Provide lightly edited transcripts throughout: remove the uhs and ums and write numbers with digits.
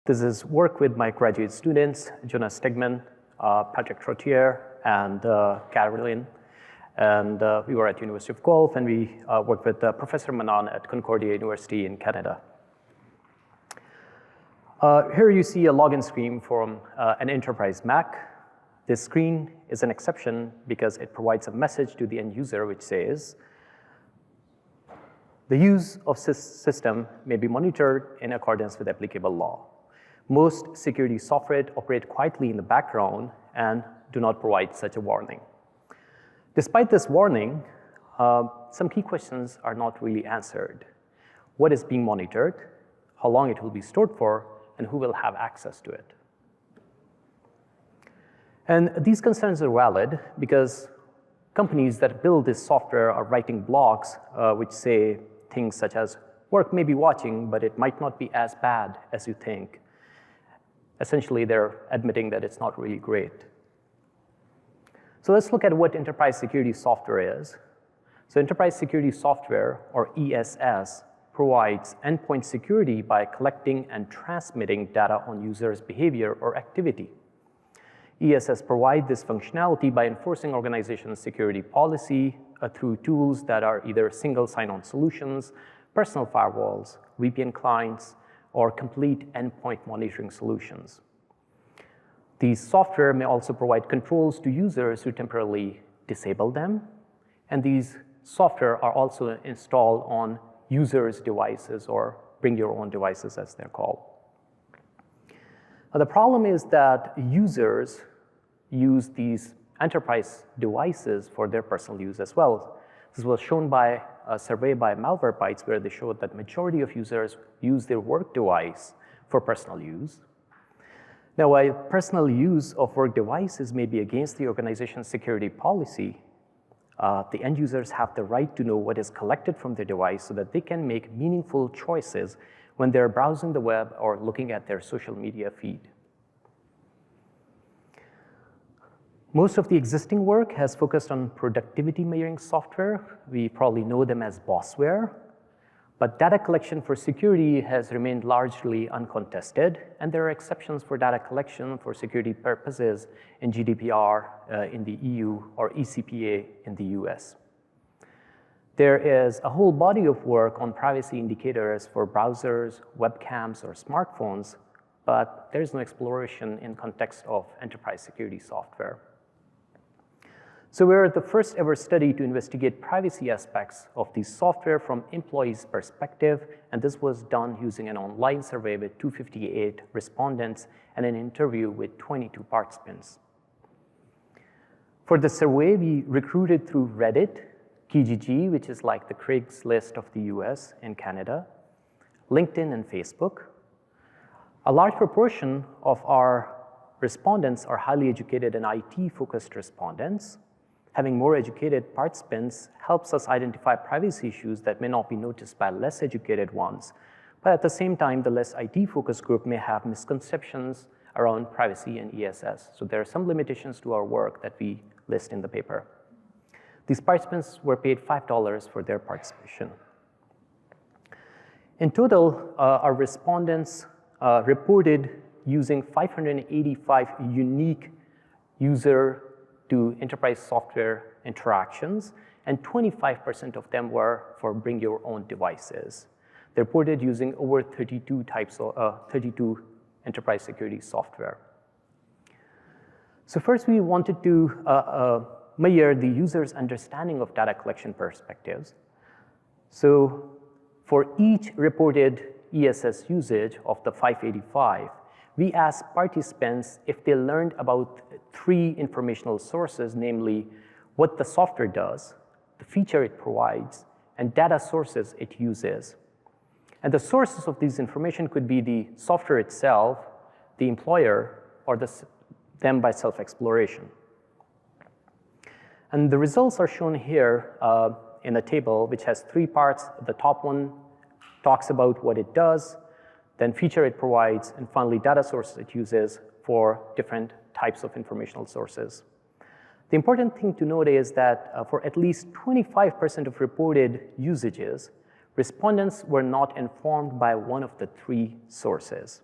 This is work with my graduate students, Jonah Stegman, Patrick Trottier, and Caroline. And we were at University of Guelph, and we worked with Professor Mannan at Concordia University in Canada. Here you see a login screen from an enterprise Mac. This screen is an exception because it provides a message to the end user which says, the use of this system may be monitored in accordance with applicable law. Most security software operate quietly in the background and do not provide such a warning. Despite this warning, some key questions are not really answered. What is being monitored, how long it will be stored for, and who will have access to it? And these concerns are valid because companies that build this software are writing blogs which say things such as, work may be watching, but it might not be as bad as you think. Essentially, they're admitting that it's not really great. So let's look at what enterprise security software is. So enterprise security software, or ESS, provides endpoint security by collecting and transmitting data on users' behavior or activity. ESS provides this functionality by enforcing organizational security policy through tools that are either single sign-on solutions, personal firewalls, VPN clients, or complete endpoint monitoring solutions. These software may also provide controls to users to temporarily disable them, and these software are also installed on users' devices, or bring your own devices as they're called. Now, the problem is that users use these enterprise devices for their personal use as well. This was shown by a survey by Malwarebytes, where they showed that majority of users use their work device for personal use. Now, while personal use of work devices may be against the organization's security policy, the end users have the right to know what is collected from their device so that they can make meaningful choices when they're browsing the web or looking at their social media feed. Most of the existing work has focused on productivity measuring software. We probably know them as bossware. But data collection for security has remained largely uncontested, and there are exceptions for data collection for security purposes in GDPR in the EU or ECPA in the US. There is a whole body of work on privacy indicators for browsers, webcams, or smartphones, but there is no exploration in context of enterprise security software. So we're the first ever study to investigate privacy aspects of the software from employees' perspective, and this was done using an online survey with 258 respondents and an interview with 22 participants. For the survey, we recruited through Reddit, Kijiji, which is like the Craigslist of the US and Canada, LinkedIn and Facebook. A large proportion of our respondents are highly educated and IT-focused respondents. Having more educated participants helps us identify privacy issues that may not be noticed by less educated ones. But at the same time, the less IT-focused group may have misconceptions around privacy and ESS. So there are some limitations to our work that we list in the paper. These participants were paid $5 for their participation. In total, our respondents reported using 585 unique user to enterprise software interactions, and 25% of them were for bring your own devices. They reported using over 32 types of 32 enterprise security software. So first, we wanted to measure the user's understanding of data collection perspectives. So for each reported ESS usage of the 585, we asked participants if they learned about 3 informational sources, namely what the software does, the feature it provides, and data sources it uses. And the sources of these information could be the software itself, the employer, or them by self-exploration. And the results are shown here in a table which has 3 parts. The top one talks about what it does, then feature it provides, and finally data sources it uses for different types of informational sources. The important thing to note is that for at least 25% of reported usages, respondents were not informed by one of the 3 sources.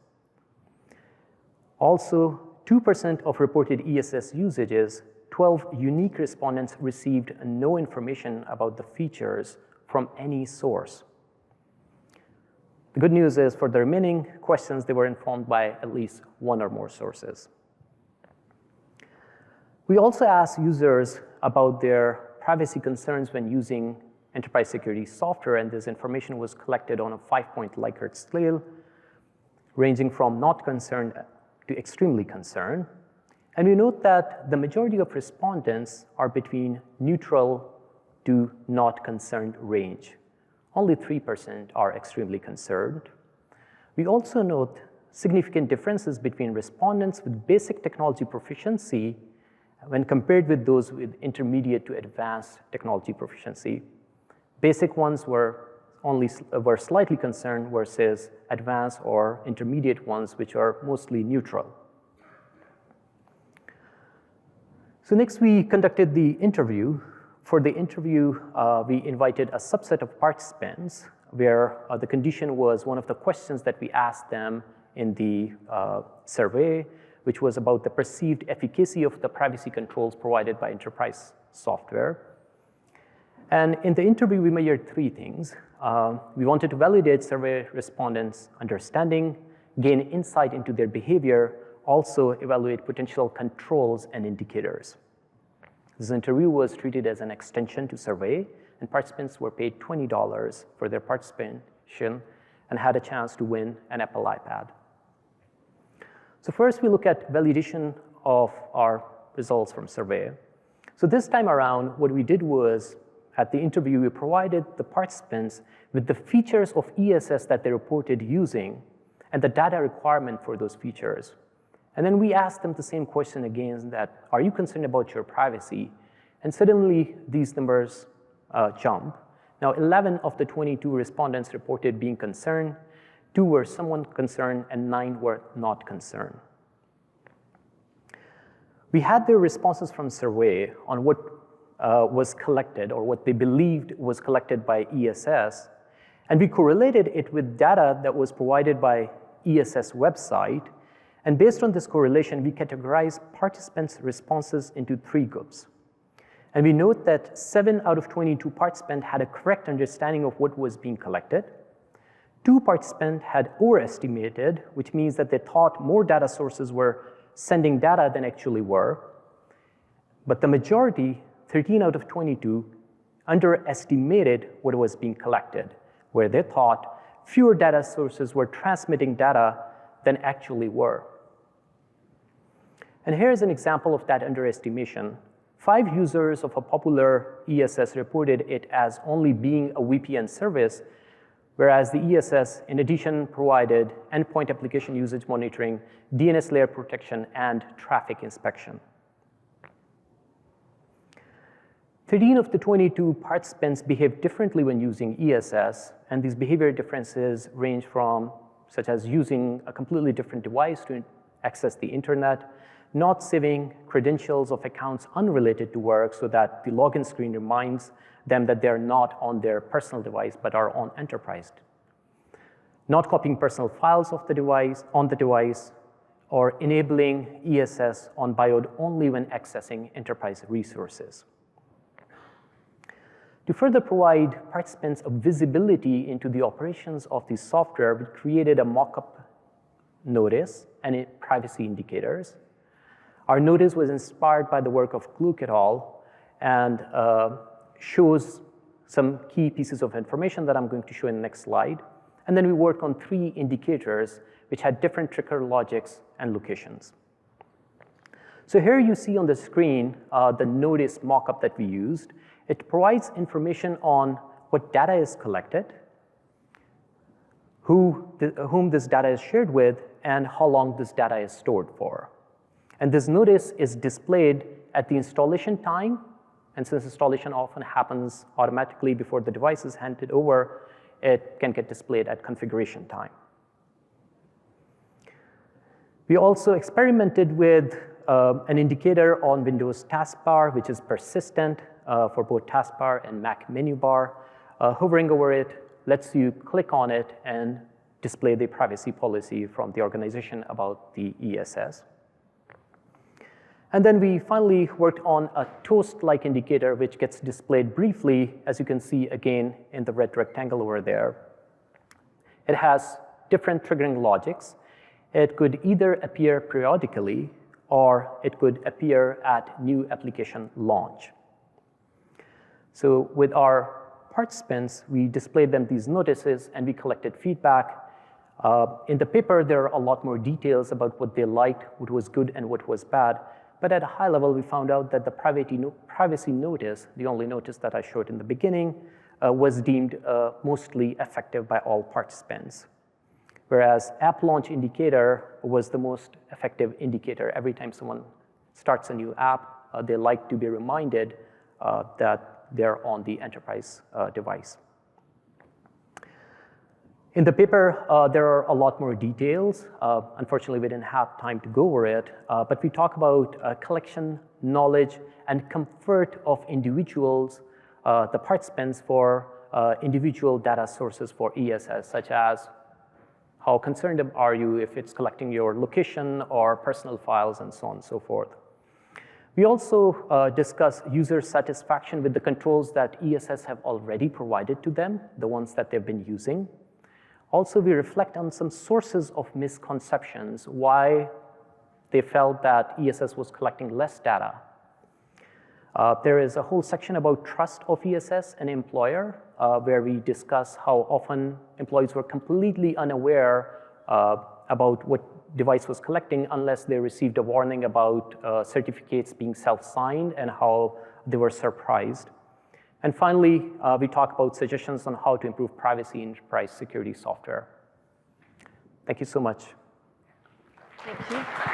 Also, 2% of reported ESS usages, 12 unique respondents received no information about the features from any source. The good news is for the remaining questions, they were informed by at least one or more sources. We also asked users about their privacy concerns when using enterprise security software, and this information was collected on a 5-point Likert scale, ranging from not concerned to extremely concerned. And we note that the majority of respondents are between neutral to not concerned range. Only 3% are extremely concerned. We also note significant differences between respondents with basic technology proficiency when compared with those with intermediate to advanced technology proficiency. Basic ones were slightly concerned versus advanced or intermediate ones, which are mostly neutral. So next we conducted the interview. For the interview, we invited a subset of participants where the condition was one of the questions that we asked them in the survey, which was about the perceived efficacy of the privacy controls provided by enterprise software. And in the interview, we measured 3 things. We wanted to validate survey respondents' understanding, gain insight into their behavior, also evaluate potential controls and indicators. This interview was treated as an extension to survey, and participants were paid $20 for their participation and had a chance to win an Apple iPad. So first, we look at validation of our results from survey. So this time around, what we did was, at the interview, we provided the participants with the features of ESS that they reported using and the data requirement for those features. And then we asked them the same question again, that are you concerned about your privacy? And suddenly these numbers jump. Now 11 of the 22 respondents reported being concerned, 2 were somewhat concerned, and 9 were not concerned. We had their responses from survey on what was collected or what they believed was collected by ESS, and we correlated it with data that was provided by ESS website. And based on this correlation, we categorized participants' responses into 3 groups. And we note that 7 out of 22 participants had a correct understanding of what was being collected. 2 participants had overestimated, which means that they thought more data sources were sending data than actually were. But the majority, 13 out of 22, underestimated what was being collected, where they thought fewer data sources were transmitting data than actually were. And here's an example of that underestimation. 5 users of a popular ESS reported it as only being a VPN service, whereas the ESS, in addition, provided endpoint application usage monitoring, DNS layer protection, and traffic inspection. 13 of the 22 participants behaved differently when using ESS, and these behavior differences range from such as using a completely different device to access the internet, not saving credentials of accounts unrelated to work so that the login screen reminds them that they're not on their personal device but are on enterprise, not copying personal files of the device on the device, or enabling ESS on BIOD only when accessing enterprise resources. To further provide participants a visibility into the operations of the software, we created a mock-up notice and privacy indicators. Our notice was inspired by the work of Gluck et al. And shows some key pieces of information that I'm going to show in the next slide. And then we worked on 3 indicators which had different trigger logics and locations. So here you see on the screen the notice mock-up that we used. It provides information on what data is collected, whom this data is shared with, and how long this data is stored for. And this notice is displayed at the installation time, and since installation often happens automatically before the device is handed over, it can get displayed at configuration time. We also experimented with an indicator on Windows taskbar, which is persistent for both taskbar and Mac menu bar. Hovering over it lets you click on it and display the privacy policy from the organization about the ESS. And then we finally worked on a toast-like indicator, which gets displayed briefly, as you can see again in the red rectangle over there. It has different triggering logics. It could either appear periodically, or it could appear at new application launch. So with our participants, we displayed them these notices, and we collected feedback. In the paper, there are a lot more details about what they liked, what was good, and what was bad. But at a high level, we found out that the privacy notice, the only notice that I showed in the beginning, was deemed mostly effective by all participants. Whereas app launch indicator was the most effective indicator. Every time someone starts a new app, they like to be reminded that they're on the enterprise device. In the paper, there are a lot more details. Unfortunately, we didn't have time to go over it, but we talk about collection, knowledge, and comfort of individuals, the participants for individual data sources for ESS, such as how concerned are you if it's collecting your location or personal files and so on and so forth. We also discuss user satisfaction with the controls that ESS have already provided to them, the ones that they've been using. Also, we reflect on some sources of misconceptions, why they felt that ESS was collecting less data. There is a whole section about trust of ESS and employer, where we discuss how often employees were completely unaware about what device was collecting unless they received a warning about certificates being self-signed and how they were surprised. And finally, we talk about suggestions on how to improve privacy in enterprise security software. Thank you so much. Thank you.